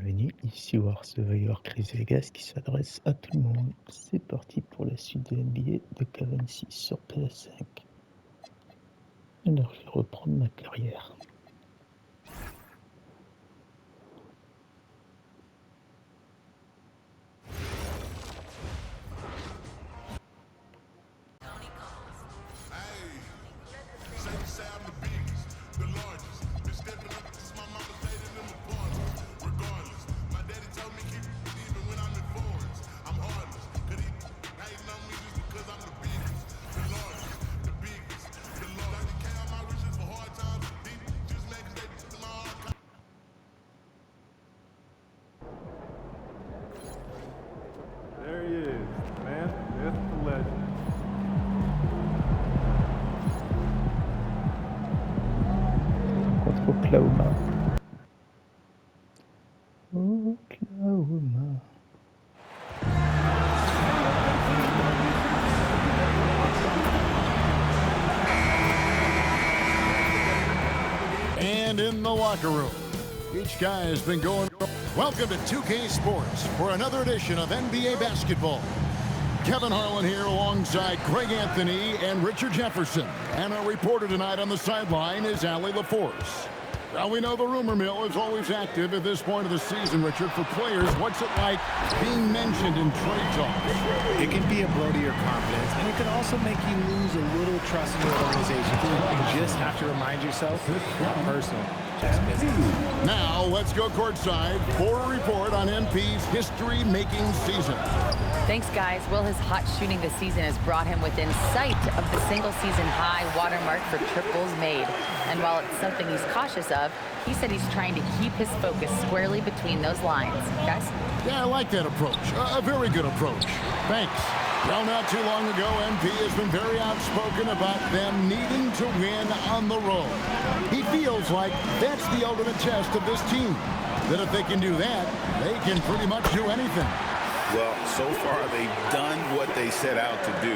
bienvenue, ici War Survivor Chris Vegas qui s'adresse à tout le monde. C'est parti pour la suite de NBA de Kevin 6 sur PS5. Alors je vais reprendre ma carrière. There he is, man. That's the legend. Contre Oklahoma. Oklahoma. And in the locker room, each guy has been going. Welcome to 2K Sports for another edition of NBA basketball. Kevin Harlan here alongside Greg Anthony and Richard Jefferson. And our reporter tonight on the sideline is Allie LaForce. Now we know the rumor mill is always active at this point of the season, Richard. For players, what's it like being mentioned in trade talks? It can be a blow to your confidence, and it can also make you lose a little trust in your organization. You just have to remind yourself, not personal, just business. Now let's go courtside for a report on MP's history-making season. Thanks, guys. Will, his hot shooting this season has brought him within sight of the single-season high watermark for triples made. And while it's something he's cautious of, he said he's trying to keep his focus squarely between those lines. Guys? Yeah, I like that approach. A very good approach. Thanks. Well, not too long ago, MP has been very outspoken about them needing to win on the road. He feels like that's the ultimate test of this team. That if they can do that, they can pretty much do anything. Well, so far they've done what they set out to do.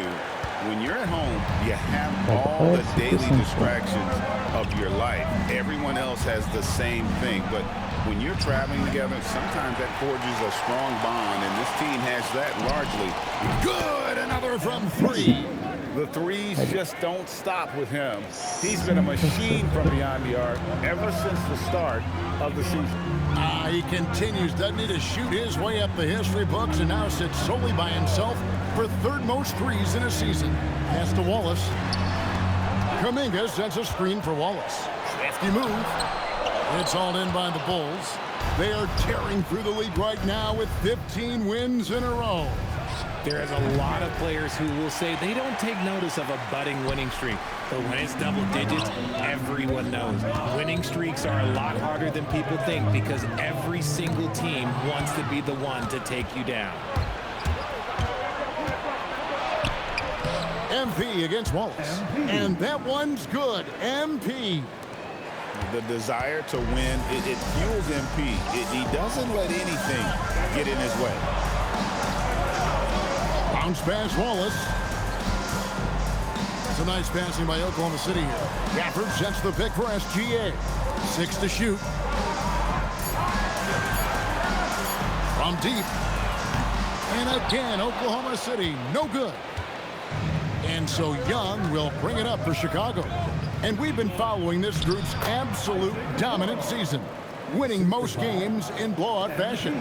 When you're at home, you have all the daily distractions of your life. Everyone else has the same thing. But when you're traveling together, sometimes that forges a strong bond, and this team has that largely. Good! Another from three. The threes just don't stop with him. He's been a machine from beyond the arc ever since the start of the season. He continues, doesn't he, to shoot his way up the history books and now sits solely by himself for third most threes in a season. Pass to Wallace. Kuminga sets a screen for Wallace. Crafty move. It's all in by the Bulls. They are tearing through the league right now with 15 wins in a row. There is a lot of players who will say they don't take notice of a budding winning streak. But when it's double digits, everyone knows. Winning streaks are a lot harder than people think because every single team wants to be the one to take you down. MP against Wallace. And that one's good. MP. The desire to win, it fuels MP. He doesn't let anything get in his way. Bounce pass Wallace. It's a nice passing by Oklahoma City here. Gafford sets the pick for SGA. 6 to shoot. From deep. And again, Oklahoma City, no good. And so Young will bring it up for Chicago. And we've been following this group's absolute dominant season, winning most games in blowout fashion.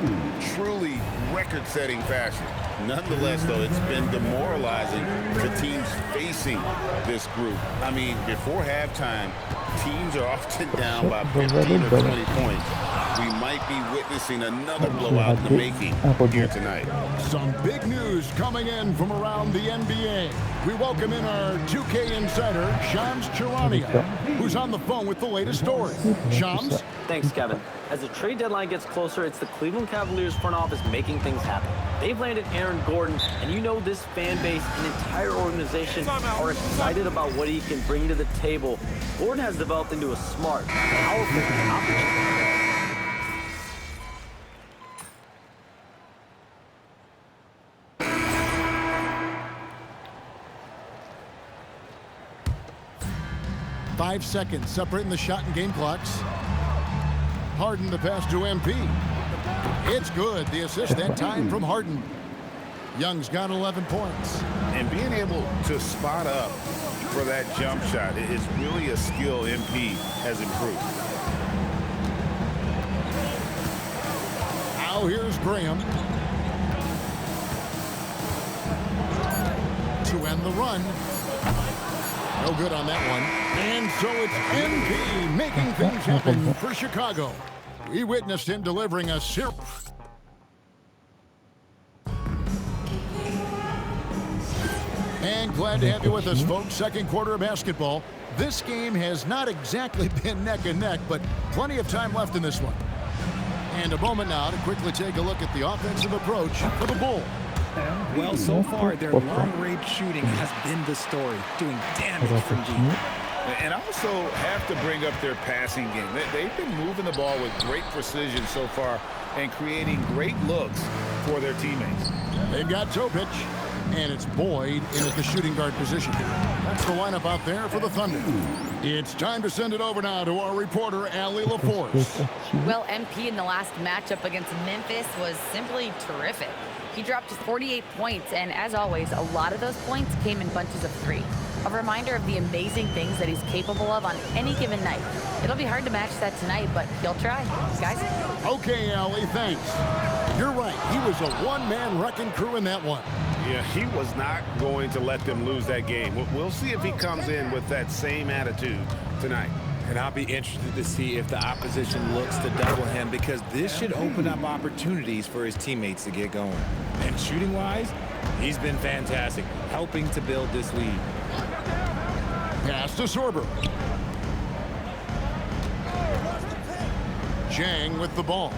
Truly record-setting fashion. Nonetheless, though, it's been demoralizing to teams facing this group. I mean, before halftime, teams are often down by 15 or 20 points. We might be witnessing another blowout in the making here tonight. Some big news coming in from around the NBA. We welcome in our 2K insider, Shams Charania, who's on the phone with the latest story. Shams? Thanks, Kevin. As the trade deadline gets closer, it's the Cleveland Cavaliers front office making things happen. They've landed Aaron Gordon, and you know this fan base and entire organization are excited about what he can bring to the table. Gordon has developed into a smart, powerful opportunity. 5 seconds separating the shot and game clocks. Harden the pass to MP. It's good. The assist that time from Harden. Young's got 11 points. And being able to spot up for that jump shot is really a skill MP has improved. Now here's Graham to end the run. No good on that one. And so it's MP making things happen for Chicago. We witnessed him delivering a series. And glad to have you with us, folks. Second quarter of basketball. This game has not exactly been neck and neck, but plenty of time left in this one. And a moment now to quickly take a look at the offensive approach for the Bulls. Well, so far, their long-range shooting has been the story, doing damage from deep. And also have to bring up their passing game. They've been moving the ball with great precision so far and creating great looks for their teammates. They've got Topic, and it's Boyd in at the shooting guard position. That's the lineup out there for the Thunder. It's time to send it over now to our reporter, Allie LaForce. Well, MP in the last matchup against Memphis was simply terrific. He dropped 48 points, and as always, a lot of those points came in bunches of 3. A reminder of the amazing things that he's capable of on any given night. It'll be hard to match that tonight, but he'll try. Guys? Okay, Allie, thanks. You're right. He was a one-man wrecking crew in that one. Yeah, he was not going to let them lose that game. We'll see if he comes in with that same attitude tonight. And I'll be interested to see if the opposition looks to double him, because this should open up opportunities for his teammates to get going. And shooting-wise, he's been fantastic, helping to build this lead. Pass to Sorber. Jang with the ball.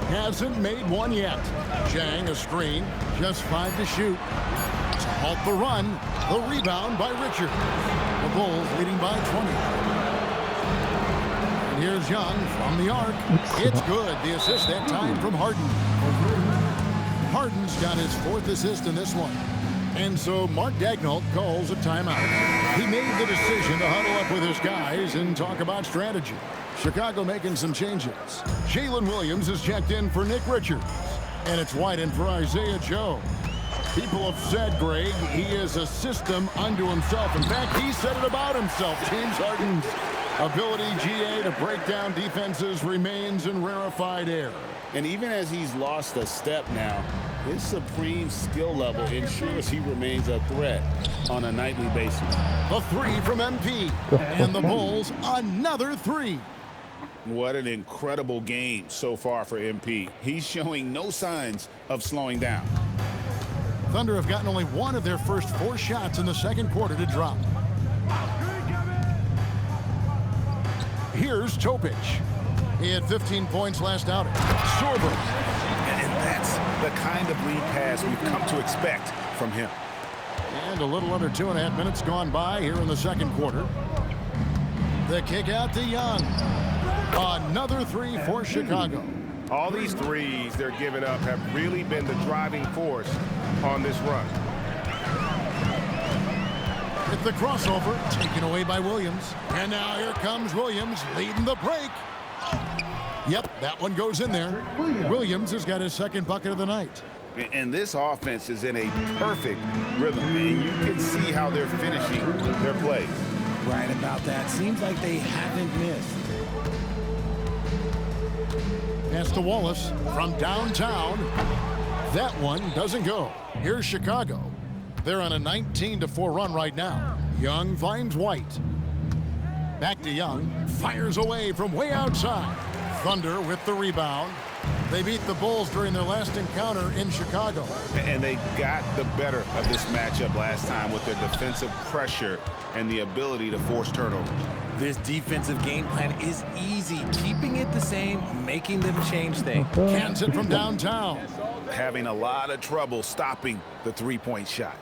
Hasn't made one yet. Jang a screen, just 5 to shoot. To halt the run, the rebound by Richard. The Bulls leading by 20. And here's Young from the arc. It's good. The assist that time from Harden. Harden's got his 4th assist in this one. And so Mark Daigneault calls a timeout. He made the decision to huddle up with his guys and talk about strategy. Chicago making some changes. Jalen Williams is checked in for Nick Richards. And it's White in for Isaiah Joe. People have said, Greg, he is a system unto himself. In fact, he said it about himself. James Harden's ability, GA, to break down defenses remains in rarefied air. And even as he's lost a step now, his supreme skill level ensures he remains a threat on a nightly basis. The 3 from MP. And the Bulls, another 3. What an incredible game so far for MP. He's showing no signs of slowing down. Thunder have gotten only 1 of their first 4 shots in the second quarter to drop. Here's Topic. He had 15 points last outing. Sorber. And that's the kind of lead pass we've come to expect from him. And a little under 2.5 minutes gone by here in the second quarter. The kick out to Young. Another 3 for Chicago. All these threes they're giving up have really been the driving force on this run. With the crossover taken away by Williams. And now here comes Williams leading the break. Yep, that one goes in there. Williams has got his 2nd bucket of the night. And this offense is in a perfect rhythm. And you can see how they're finishing their plays. Right about that. Seems like they haven't missed. Pass to Wallace from downtown. That one doesn't go. Here's Chicago. They're on a 19-4 run right now. Young finds White. Back to Young. Fires away from way outside. Thunder with the rebound. They beat the Bulls during their last encounter in Chicago. And they got the better of this matchup last time with their defensive pressure and the ability to force turnovers. This defensive game plan is easy. Keeping it the same, making them change things. Cans it from downtown. Having a lot of trouble stopping the 3-point shot.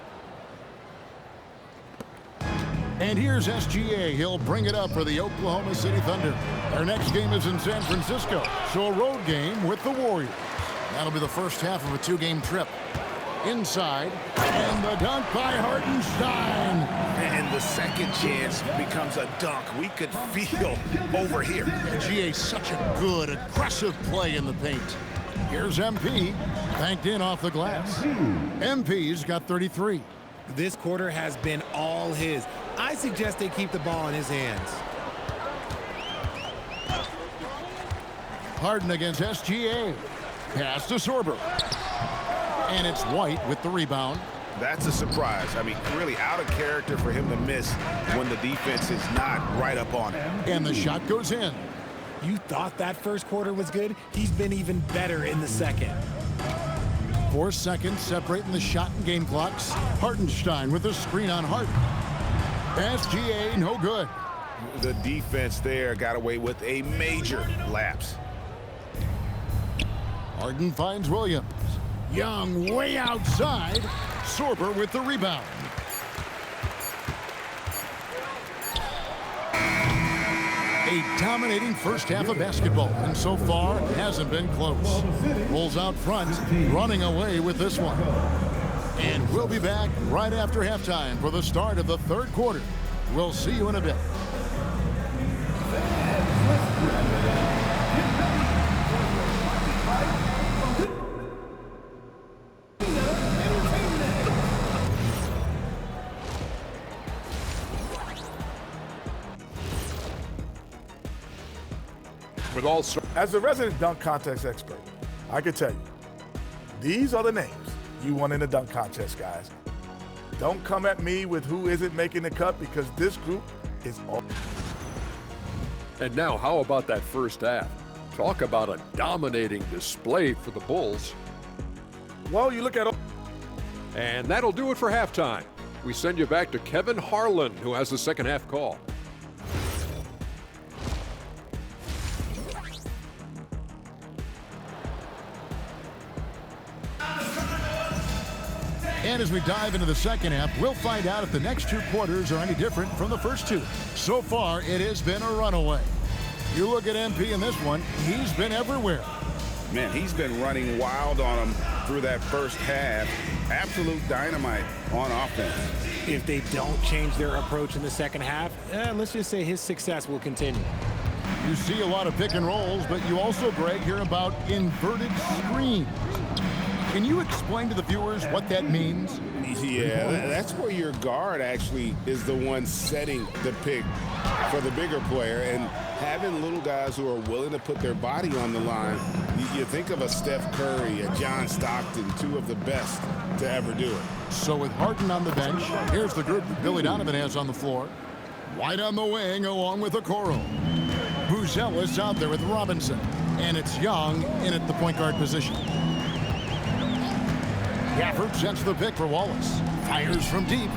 And here's SGA. He'll bring it up for the Oklahoma City Thunder. Their next game is in San Francisco, so a road game with the Warriors. That'll be the first half of a 2-game trip. Inside, and the dunk by Hartenstein. And the second chance becomes a dunk we could feel over here. SGA, such a good, aggressive play in the paint. Here's MP, banked in off the glass. MP's got 33. This quarter has been all his. I suggest they keep the ball in his hands. Harden against SGA. Pass to Sorber. And it's White with the rebound. That's a surprise. I mean, really out of character for him to miss when the defense is not right up on him. And the shot goes in. You thought that first quarter was good? He's been even better in the second. 4 seconds separating the shot and game clocks. Hartenstein with a screen on Harden. SGA, no good. The defense there got away with a major lapse. Harden finds Williams. Young way outside. Sorber with the rebound. A dominating first half of basketball, and so far hasn't been close. Bulls out front, running away with this one. And we'll be back right after halftime for the start of the third quarter. We'll see you in a bit. As a resident dunk contest expert, I can tell you, these are the names you want in the dunk contest, guys. Don't come at me with who isn't making the cut, because this group is all. And now, how about that first half? Talk about a dominating display for the Bulls. Well, you look at all. And that'll do it for halftime. We send you back to Kevin Harlan, who has the second half call. And as we dive into the second half, we'll find out if the next two quarters are any different from the first two. So far, it has been a runaway. You look at MP in this one, he's been everywhere. Man, he's been running wild on them through that first half. Absolute dynamite on offense. If they don't change their approach in the second half, let's just say his success will continue. You see a lot of pick and rolls, but you also, Greg, hear about inverted screens. Can you explain to the viewers what that means? Yeah, that's where your guard actually is the one setting the pick for the bigger player, and having little guys who are willing to put their body on the line. You think of a Steph Curry, a John Stockton, two of the best to ever do it. So with Harden on the bench, here's the group that Billy Donovan has on the floor. White on the wing along with Okoro. Buzelis out there with Robinson. And it's Young in at the point guard position. Gafford sends the pick for Wallace. Fires from deep.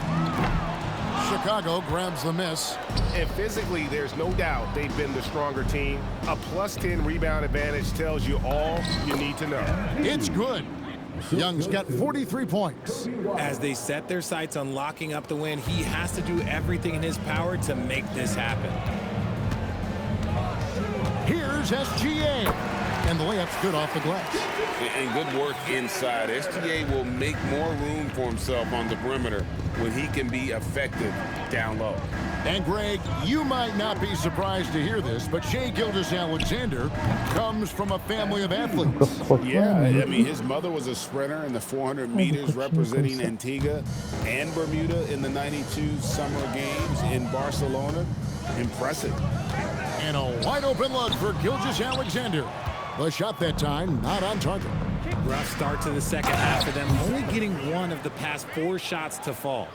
Chicago grabs the miss. And physically, there's no doubt they've been the stronger team. A +10 rebound advantage tells you all you need to know. It's good. Young's got 43 points. As they set their sights on locking up the win, he has to do everything in his power to make this happen. Here's SGA. And the layup's good off the glass. And good work inside. SGA will make more room for himself on the perimeter when he can be effective down low. And Greg, you might not be surprised to hear this, but Shai Gilgeous-Alexander comes from a family of athletes. Yeah, I mean, his mother was a sprinter in the 400 meters representing Antigua and Bermuda in the '92 Summer Games in Barcelona. Impressive. And a wide open look for Gilgeous-Alexander. The shot that time, not on target. Rough start to the second half for them, only getting one of the past 4 shots to fall.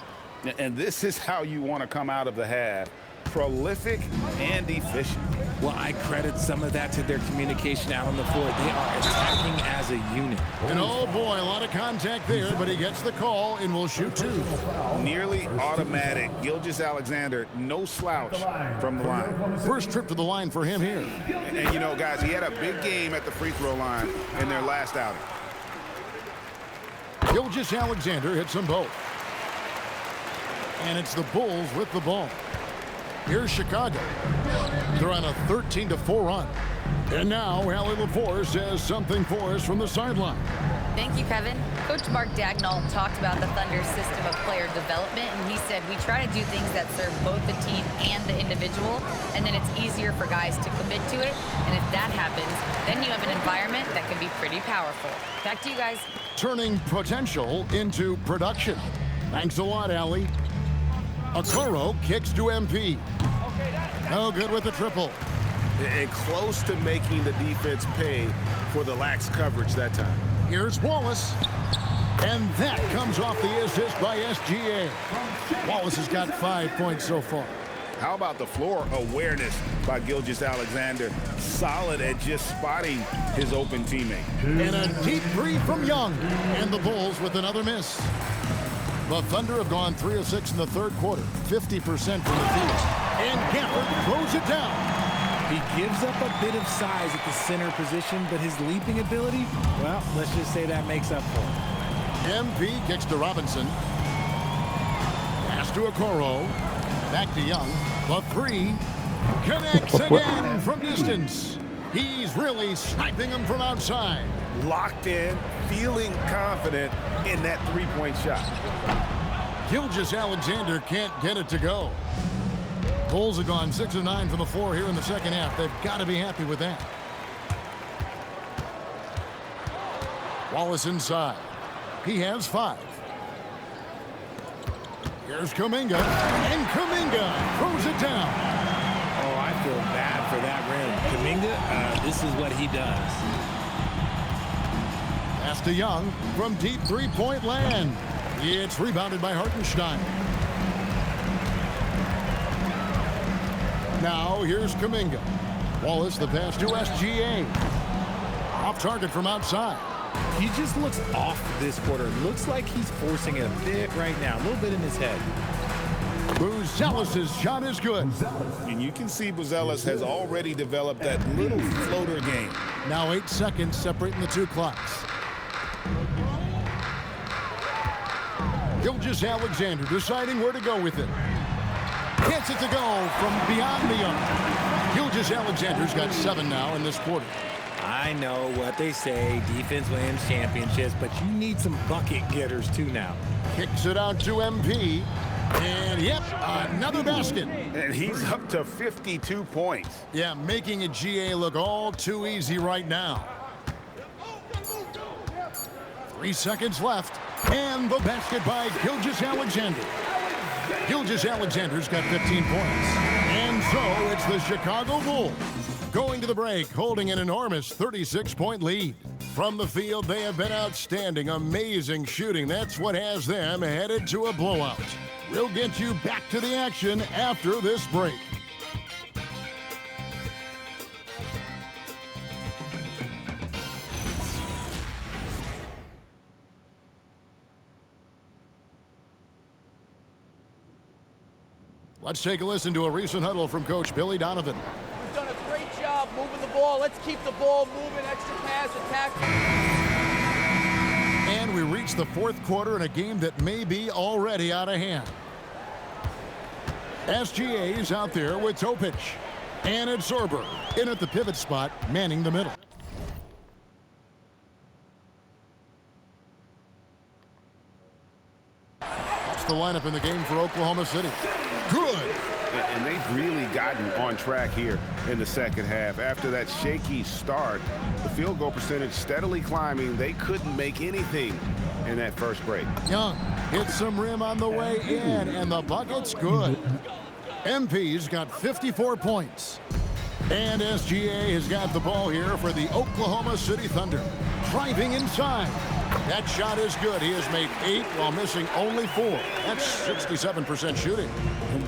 And this is how you want to come out of the half. Prolific and efficient. Well, I credit some of that to their communication out on the floor. They are attacking as a unit. And oh boy, a lot of contact there, but he gets the call and will shoot 2. Nearly automatic. Gilgeous-Alexander, no slouch from the line. First trip to the line for him here. And you know, guys, he had a big game at the free throw line in their last outing. Gilgeous-Alexander hits them both. And it's the Bulls with the ball. Here's Chicago. They're on a 13-4 run. And now Allie LaForce says something for us from the sideline. Thank you, Kevin. Coach Mark Dagnall talked about the Thunder's system of player development, and he said, we try to do things that serve both the team and the individual, and then it's easier for guys to commit to it. And if that happens, then you have an environment that can be pretty powerful. Back to you guys. Turning potential into production. Thanks a lot, Allie. Okoro kicks to MP. No good with the triple. And close to making the defense pay for the lax coverage that time. Here's Wallace. And that comes off the assist by SGA. Wallace has got 5 points so far. How about the floor awareness by Gilgeous-Alexander? Solid at just spotting his open teammate. And a deep three from Young. And the Bulls with another miss. The Thunder have gone 3 of 6 in the third quarter. 50% from the field. And Gafford throws it down. He gives up a bit of size at the center position, but his leaping ability, well, let's just say that makes up for it. MP kicks to Robinson. Pass to Okoro. Back to Young. The three connects again from distance. He's really sniping him from outside. Locked in, feeling confident in that three-point shot. Gilgeous-Alexander can't get it to go. Bulls have gone 6 of 9 from the floor here in the second half. They've got to be happy with that. Wallace inside. He has 5. Here's Kuminga. And Kuminga throws it down. Oh, I feel bad for that rim. Kuminga, this is what he does. Pass to Young from deep three-point land. It's rebounded by Hartenstein. Now here's Kuminga. Wallace the pass to SGA. Off target from outside. He just looks off this quarter. Looks like he's forcing it a bit right now. A little bit in his head. Buzelis' shot is good. And you can see Buzelis has already developed that little floater game. Now 8 seconds separating the two clocks. Gilgeous-Alexander deciding where to go with it. Gets it to go from beyond the arc. Gilgeous-Alexander's got 7 now in this quarter. I know what they say, defense wins championships, but you need some bucket getters too now. Kicks it out to MP. And yep, another basket. And he's up to 52 points. Yeah, making a GA look all too easy right now. 3 seconds left. And the basket by Gilgeous-Alexander. Gilgeous-Alexander's got 15 points. And so it's the Chicago Bulls going to the break, holding an enormous 36-point lead. From the field, they have been outstanding, amazing shooting. That's what has them headed to a blowout. We'll get you back to the action after this break. Let's take a listen to a recent huddle from Coach Billy Donovan. We've done a great job moving the ball. Let's keep the ball moving, extra pass, attack. And we reach the fourth quarter in a game that may be already out of hand. SGA is out there with Topic. And it's Sorber in at the pivot spot, manning the middle. That's the lineup in the game for Oklahoma City. Good. And they've really gotten on track here in the second half. After that shaky start, the field goal percentage steadily climbing. They couldn't make anything in that first break. Young hits some rim on the way in, and the bucket's good. MP's got 54 points. And SGA has got the ball here for the Oklahoma City Thunder. Driving inside. That shot is good. He has made 8 while missing only 4. That's 67% shooting.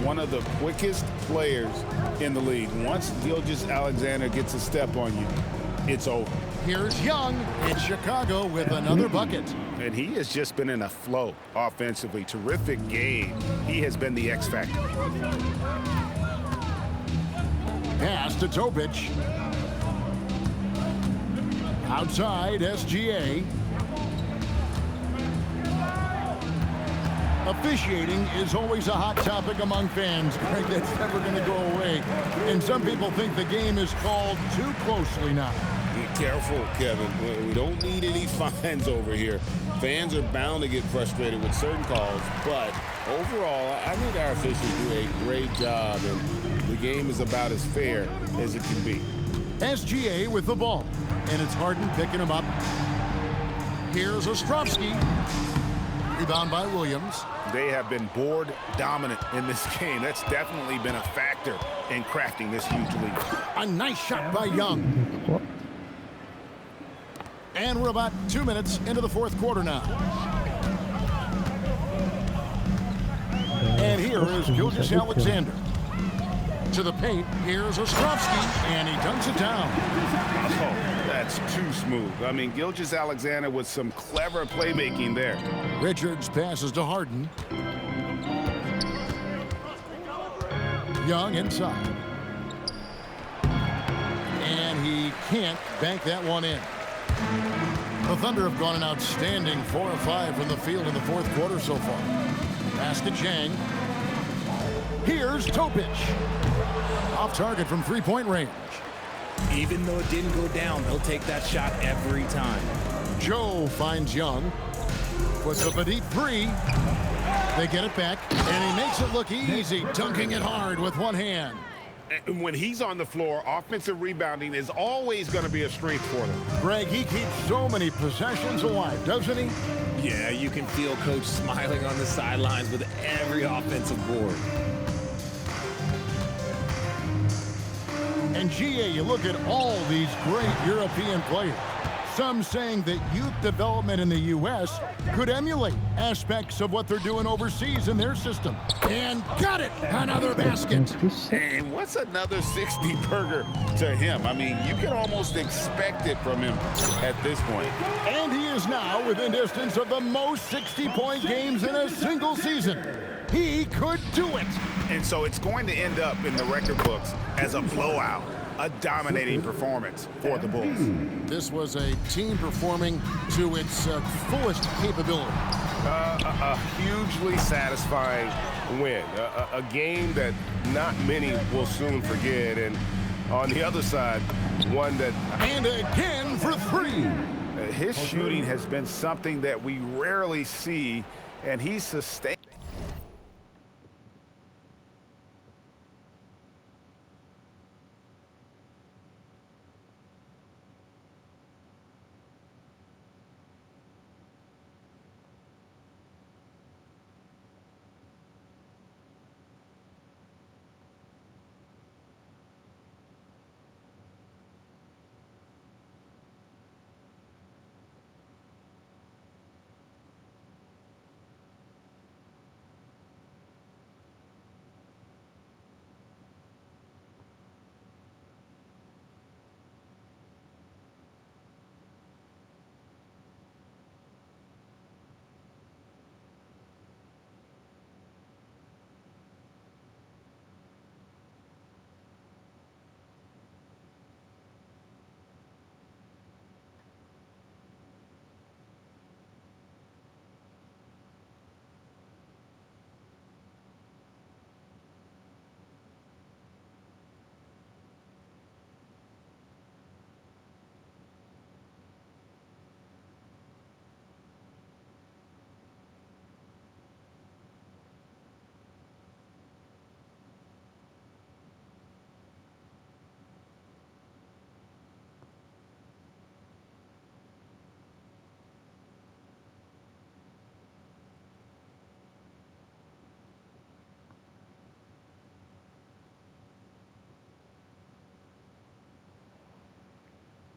One of the quickest players in the league. Once Gilgeous-Alexander gets a step on you, it's over. Here's Young in Chicago with another bucket. And he has just been in a flow offensively. Terrific game. He has been the X factor. Pass to Topic. Outside, SGA. Officiating is always a hot topic among fans. That's never going to go away. And some people think the game is called too closely now. Careful, Kevin. We don't need any fines over here. Fans are bound to get frustrated with certain calls, but overall, I think our officials do a great job, and the game is about as fair as it can be. SGA with the ball, and it's Harden picking him up. Here's Ostrovsky. Rebound by Williams. They have been board dominant in this game. That's definitely been a factor in crafting this huge lead. A nice shot by Young. And we're about 2 minutes into the fourth quarter now. And here is Gilgeous-Alexander. To the paint, here's Ostrovsky, and he dunks it down. Oh, that's too smooth. I mean, Gilgeous-Alexander with some clever playmaking there. Richards passes to Harden. Young inside. And he can't bank that one in. The Thunder have gone an outstanding 4 of 5 from the field in the fourth quarter so far. Pass to Chang. Here's Topic. Off target from three-point range. Even though it didn't go down, he'll take that shot every time. Joe finds Young. Puts up a deep three. They get it back, and he makes it look easy, dunking it hard with one hand. And when he's on the floor, offensive rebounding is always going to be a strength for them. Greg, he keeps so many possessions alive, doesn't he? Yeah, you can feel Coach smiling on the sidelines with every offensive board. And GA, you look at all these great European players. Some saying that youth development in the U.S. could emulate aspects of what they're doing overseas in their system. And got it! Another basket. And what's another 60-burger to him? I mean, you can almost expect it from him at this point. And he is now within distance of the most 60-point games in a single season. He could do it. And so it's going to end up in the record books as a blowout. A dominating performance for the Bulls. This was a team performing to its fullest capability. A hugely satisfying win. A game that not many will soon forget. And on the other side, one that... And again for three. His shooting has been something that we rarely see, and he's sustained.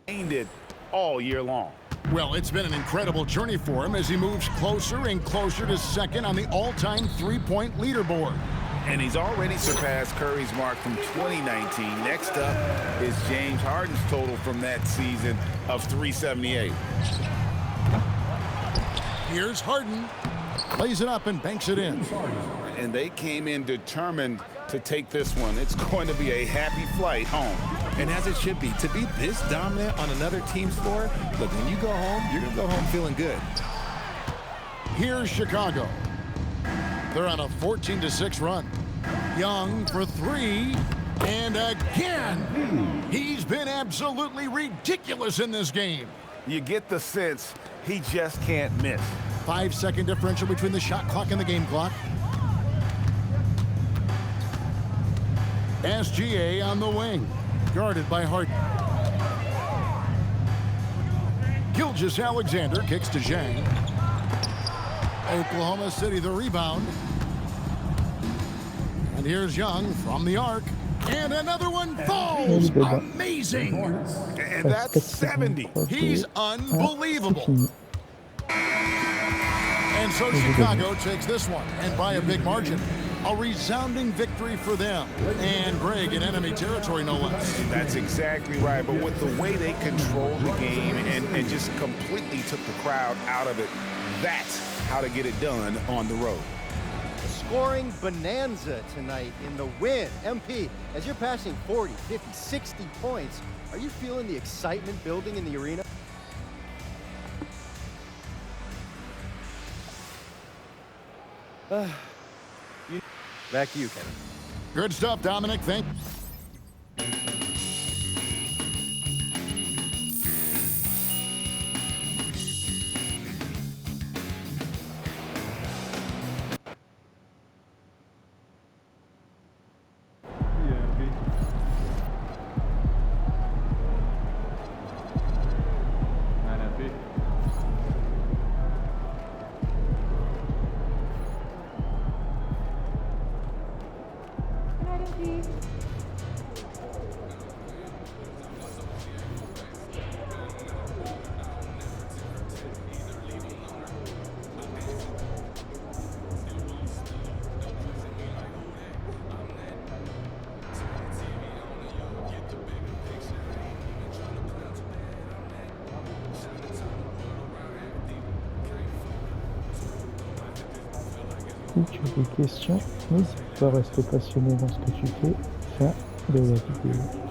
It all year long. Well, it's been an incredible journey for him as he moves closer and closer to second on the all-time three-point leaderboard. And he's already surpassed Curry's mark from 2019. Next up is James Harden's total from that season of 378. Here's Harden. Plays it up and banks it in. And they came in determined to take this one. It's going to be a happy flight home. And as it should be, to be this dominant on another team's floor, look, when you go home, you're going to go home feeling good. Here's Chicago. They're on a 14-6 run. Young for three. And again, he's been absolutely ridiculous in this game. You get the sense he just can't miss. 5-second differential between the shot clock and the game clock. SGA on the wing, guarded by Harden. Gilgeous-Alexander kicks to Zhang. Oklahoma City the rebound. And here's Young from the arc. And another one falls. Amazing. And that's 70. He's unbelievable. And so Chicago takes this one, and by a big margin. A resounding victory for them. And Greg in enemy territory, no less. That's exactly right. But with the way they controlled the game and just completely took the crowd out of it, that's how to get it done on the road. A scoring bonanza tonight in the win. MP, as you're passing 40, 50, 60 points, are you feeling the excitement building in the arena? Back to you, Kevin. Good stuff, Dominic. Thank you. Si tu as des questions, n'hésite pas à rester passionné dans ce que tu fais. Fin de la vidéo.